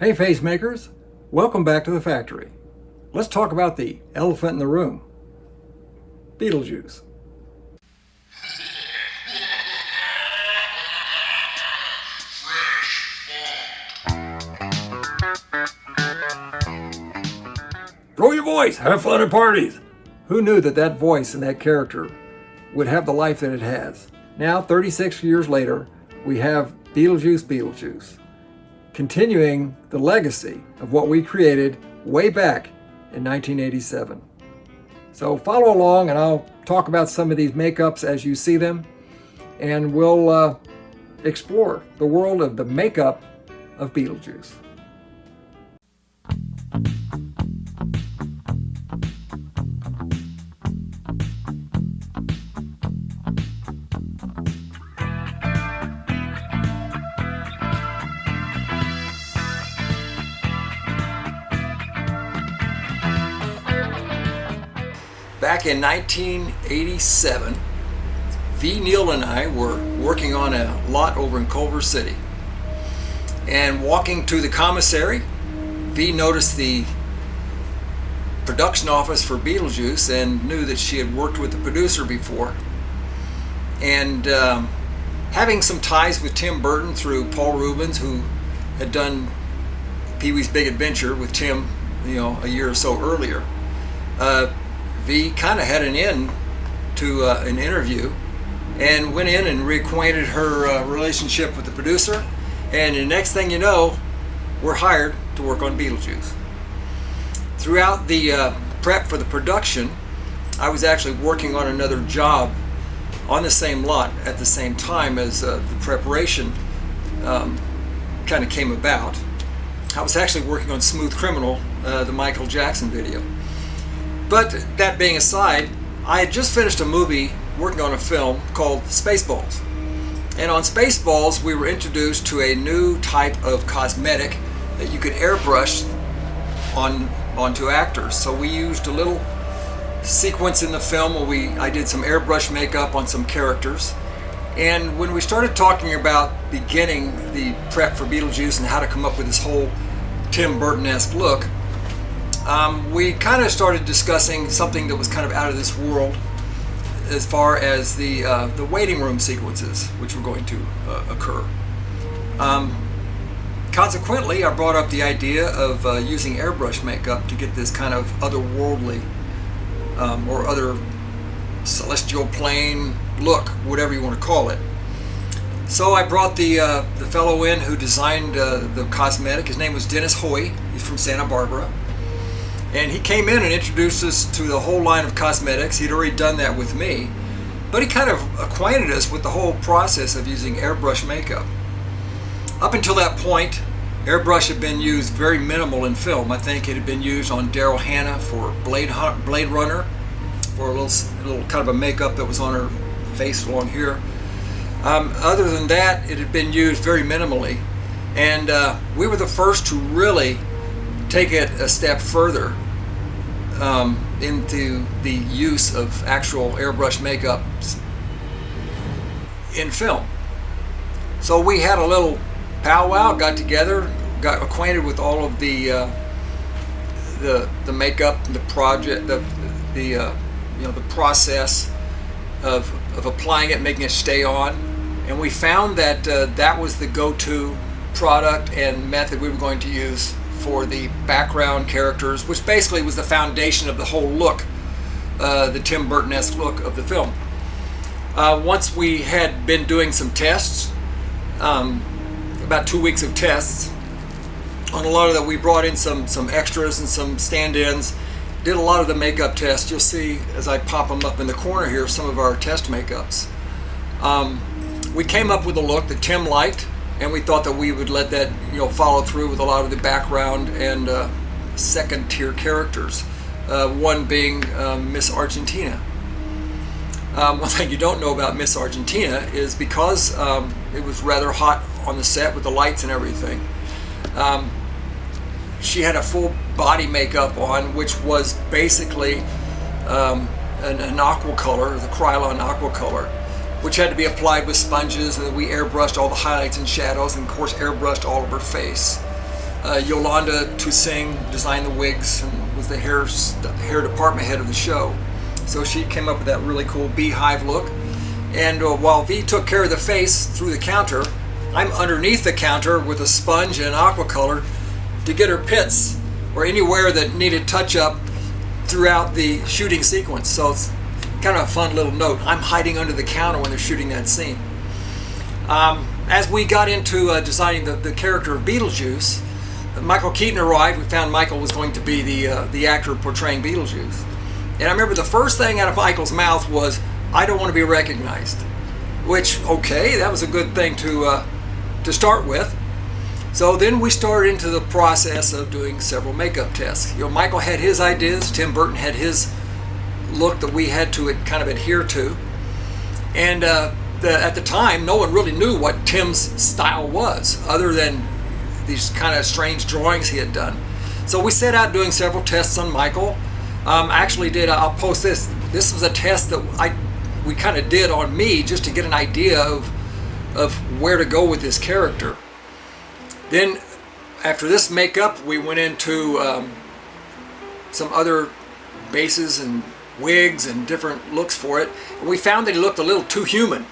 Hey face makers, welcome back to the factory. Let's talk about the elephant in the room, Beetlejuice. Grow your voice, have fun at parties. Who knew that voice and that character would have the life that it has? Now, 36 years later, we have Beetlejuice, continuing the legacy of what we created way back in 1987. So follow along and I'll talk about some of these makeups as you see them, and we'll explore the world of the makeup of Beetlejuice. Back in 1987, Ve Neill and I were working on a lot over in Culver City. And walking to the commissary, Ve noticed the production office for Beetlejuice and knew that she had worked with the producer before. And having some ties with Tim Burton through Paul Reubens, who had done Pee-wee's Big Adventure with Tim, a year or so earlier, Ve kind of had an in to an interview and went in and reacquainted her relationship with the producer, and the next thing you know, we're hired to work on Beetlejuice. Throughout the prep for the production, I was actually working on another job on the same lot at the same time as the preparation kind of came about. I was actually working on Smooth Criminal, the Michael Jackson video. But that being aside, I had just finished a movie working on a film called Spaceballs. And on Spaceballs, we were introduced to a new type of cosmetic that you could airbrush onto actors. So we used a little sequence in the film where I did some airbrush makeup on some characters. And when we started talking about beginning the prep for Beetlejuice and how to come up with this whole Tim Burton-esque look, we kind of started discussing something that was kind of out of this world as far as the waiting room sequences which were going to occur. Consequently, I brought up the idea of using airbrush makeup to get this kind of otherworldly or other celestial plane look, whatever you want to call it. So I brought the fellow in who designed the cosmetic. His name was Dennis Hoy. He's from Santa Barbara. And he came in and introduced us to the whole line of cosmetics. He'd already done that with me, but he kind of acquainted us with the whole process of using airbrush makeup. Up until that point, airbrush had been used very minimal in film. I think it had been used on Daryl Hannah for Blade Runner, for a little kind of a makeup that was on her face along here. Other than that, it had been used very minimally, and we were the first to really take it a step further into the use of actual airbrush makeup in film. So we had a little powwow, got together, got acquainted with all of the makeup, the project, the process of applying it, making it stay on, and we found that that was the go-to product and method we were going to use for the background characters, which basically was the foundation of the whole look, the Tim Burton-esque look of the film. Once we had been doing some tests, about 2 weeks of tests, on a lot of that we brought in some extras and some stand-ins, did a lot of the makeup tests. You'll see as I pop them up in the corner here, some of our test makeups. We came up with a look that Tim liked, and we thought that we would let that follow through with a lot of the background and second tier characters, one being Miss Argentina. One thing you don't know about Miss Argentina is because it was rather hot on the set with the lights and everything, she had a full body makeup on, which was basically an aqua color, the Krylon aqua color, which had to be applied with sponges, and then we airbrushed all the highlights and shadows, and of course airbrushed all of her face. Yolanda Toussaint designed the wigs and was the hair department head of the show. So she came up with that really cool beehive look. And while V took care of the face through the counter, I'm underneath the counter with a sponge and aqua color to get her pits or anywhere that needed touch up throughout the shooting sequence. So it's kind of a fun little note. I'm hiding under the counter when they're shooting that scene. As we got into designing the character of Beetlejuice, Michael Keaton arrived. We found Michael was going to be the actor portraying Beetlejuice. And I remember the first thing out of Michael's mouth was, "I don't want to be recognized." Which, okay, that was a good thing to start with. So then we started into the process of doing several makeup tests. You know, Michael had his ideas, Tim Burton had his look that we had to kind of adhere to. And at the time, no one really knew what Tim's style was, other than these kind of strange drawings he had done. So we set out doing several tests on Michael. I'll post this. This was a test that we kind of did on me just to get an idea of where to go with this character. Then after this makeup, we went into some other bases and wigs and different looks for it. And we found that he looked a little too human.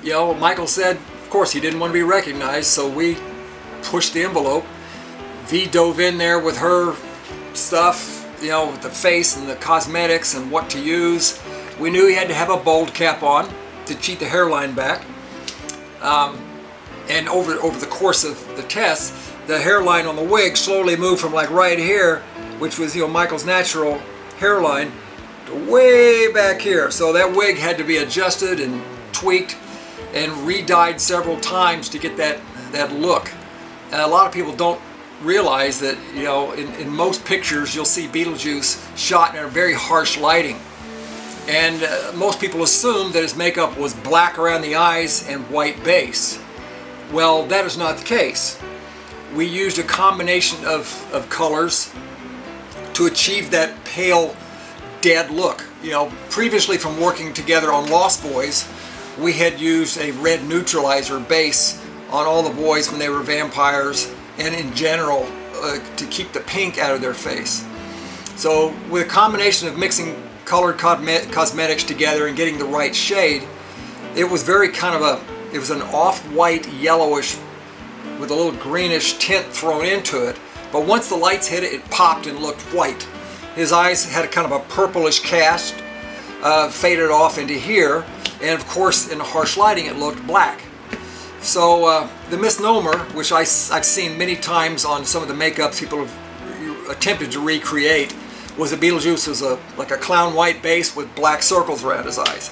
You know, Michael said, of course, he didn't want to be recognized, so we pushed the envelope. V dove in there with her stuff, you know, with the face and the cosmetics and what to use. We knew he had to have a bald cap on to cheat the hairline back. And over the course of the test, the hairline on the wig slowly moved from like right here, which was, you know, Michael's natural hairline, to way back here. So that wig had to be adjusted and tweaked and re-dyed several times to get that look. And a lot of people don't realize that, you know, in most pictures you'll see Beetlejuice shot in a very harsh lighting. And most people assume that his makeup was black around the eyes and white base. Well, that is not the case. We used a combination of colors to achieve that pale, dead look. You know, previously from working together on Lost Boys, we had used a red neutralizer base on all the boys when they were vampires and in general to keep the pink out of their face. So with a combination of mixing colored cosmetics together and getting the right shade, it was very kind of it was an off-white yellowish with a little greenish tint thrown into it. But once the lights hit it, it popped and looked white. His eyes had a kind of a purplish cast, faded off into here, and of course in the harsh lighting it looked black. So the misnomer, which I've seen many times on some of the makeups people have attempted to recreate, was that Beetlejuice was like a clown white base with black circles around his eyes.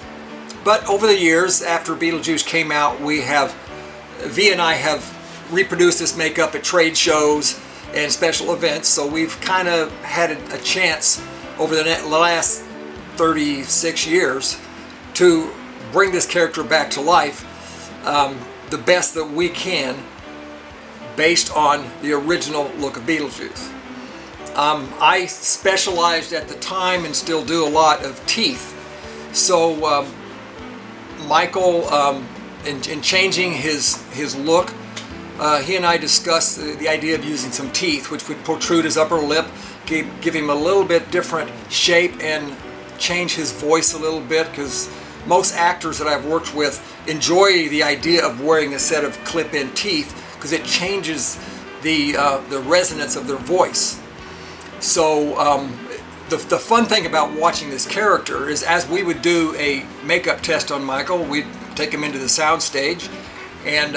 But over the years, after Beetlejuice came out, V and I have reproduced this makeup at trade shows and special events, so we've kind of had a chance over the last 36 years to bring this character back to life the best that we can based on the original look of Beetlejuice. I specialized at the time and still do a lot of teeth. So Michael, in changing his look, he and I discussed the idea of using some teeth which would protrude his upper lip, give him a little bit different shape and change his voice a little bit, because most actors that I've worked with enjoy the idea of wearing a set of clip-in teeth because it changes the resonance of their voice. So the fun thing about watching this character is, as we would do a makeup test on Michael, we'd take him into the sound stage and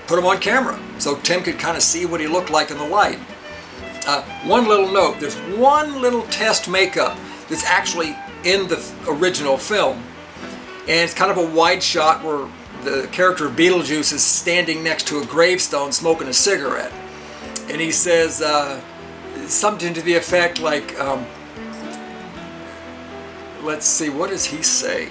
put him on camera so Tim could kind of see what he looked like in the light. One little note, there's one little test makeup that's actually in the original film, and it's kind of a wide shot where the character of Beetlejuice is standing next to a gravestone smoking a cigarette, and he says something to the effect like, let's see, what does he say?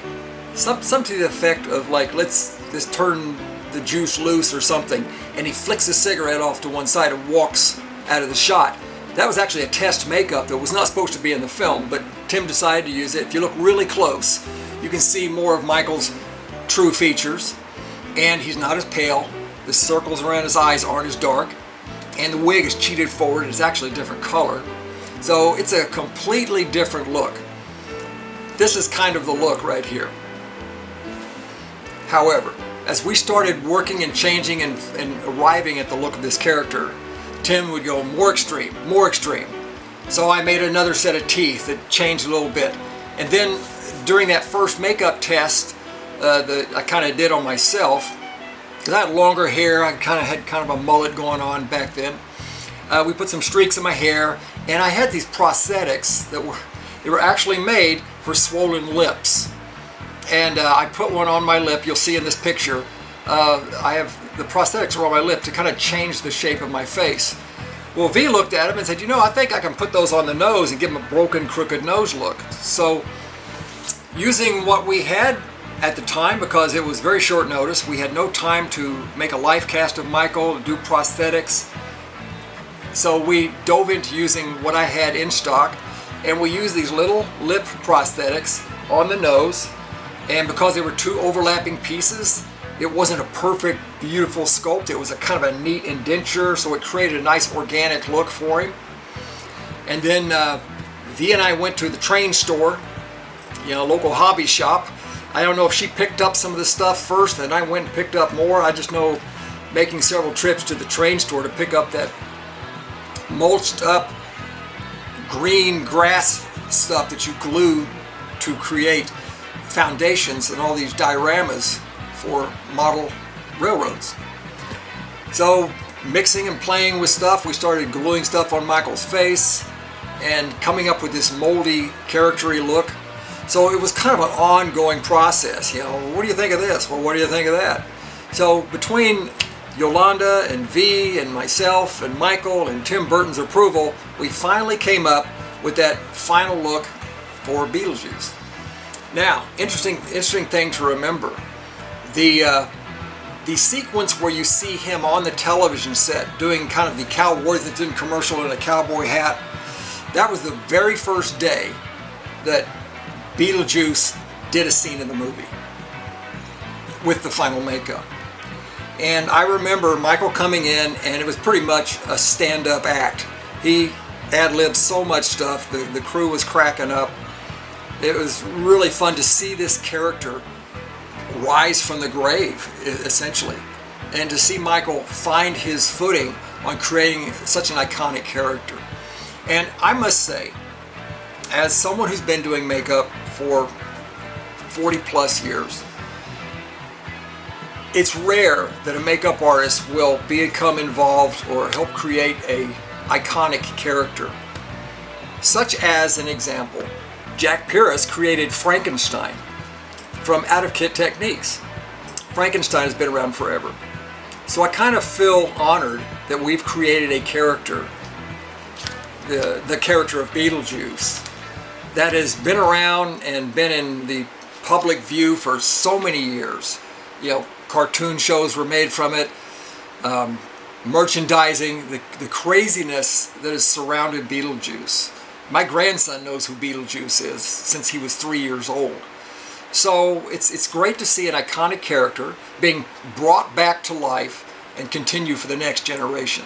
Something to the effect of like, let's turn the juice loose or something, and he flicks his cigarette off to one side and walks out of the shot. That was actually a test makeup that was not supposed to be in the film, but Tim decided to use it. If you look really close, you can see more of Michael's true features, and he's not as pale. The circles around his eyes aren't as dark, and the wig is cheated forward. It's actually a different color. So it's a completely different look. This is kind of the look right here. However, as we started working and changing and arriving at the look of this character, Tim would go more extreme, more extreme. So I made another set of teeth that changed a little bit. And then during that first makeup test that I kind of did on myself, because I had longer hair, I had kind of a mullet going on back then. We put some streaks in my hair, and I had these prosthetics that were actually made for swollen lips. And I put one on my lip. You'll see in this picture, I have the prosthetics are on my lip to kind of change the shape of my face. Well, V looked at him and said, you know, I think I can put those on the nose and give him a broken, crooked nose look. So using what we had at the time, because it was very short notice, we had no time to make a life cast of Michael, do prosthetics. So we dove into using what I had in stock, and we used these little lip prosthetics on the nose. And because they were two overlapping pieces, it wasn't a perfect, beautiful sculpt. It was a kind of a neat indenture, so it created a nice organic look for him. And then V and I went to the train store, you know, local hobby shop. I don't know if she picked up some of the stuff first, and I went and picked up more. I just know making several trips to the train store to pick up that mulched up green grass stuff that you glue to create foundations and all these dioramas for model railroads. So mixing and playing with stuff, we started gluing stuff on Michael's face and coming up with this moldy, charactery look. So it was kind of an ongoing process. You know, what do you think of this? Well, what do you think of that? So between Yolanda and V and myself and Michael and Tim Burton's approval, we finally came up with that final look for Beetlejuice. Now, interesting thing to remember, the sequence where you see him on the television set doing kind of the Cal Worthington commercial in a cowboy hat, that was the very first day that Beetlejuice did a scene in the movie with the final makeup. And I remember Michael coming in, and it was pretty much a stand-up act. He ad-libbed so much stuff, the crew was cracking up. It was really fun to see this character rise from the grave, essentially, and to see Michael find his footing on creating such an iconic character. And I must say, as someone who's been doing makeup for 40 plus years, it's rare that a makeup artist will become involved or help create an iconic character. Such as an example, Jack Pyrrhus created Frankenstein from out-of-kit techniques. Frankenstein has been around forever. So I kind of feel honored that we've created a character, the character of Beetlejuice, that has been around and been in the public view for so many years. You know, cartoon shows were made from it, merchandising, the craziness that has surrounded Beetlejuice. My grandson knows who Beetlejuice is since he was 3 years old. So it's great to see an iconic character being brought back to life and continue for the next generation.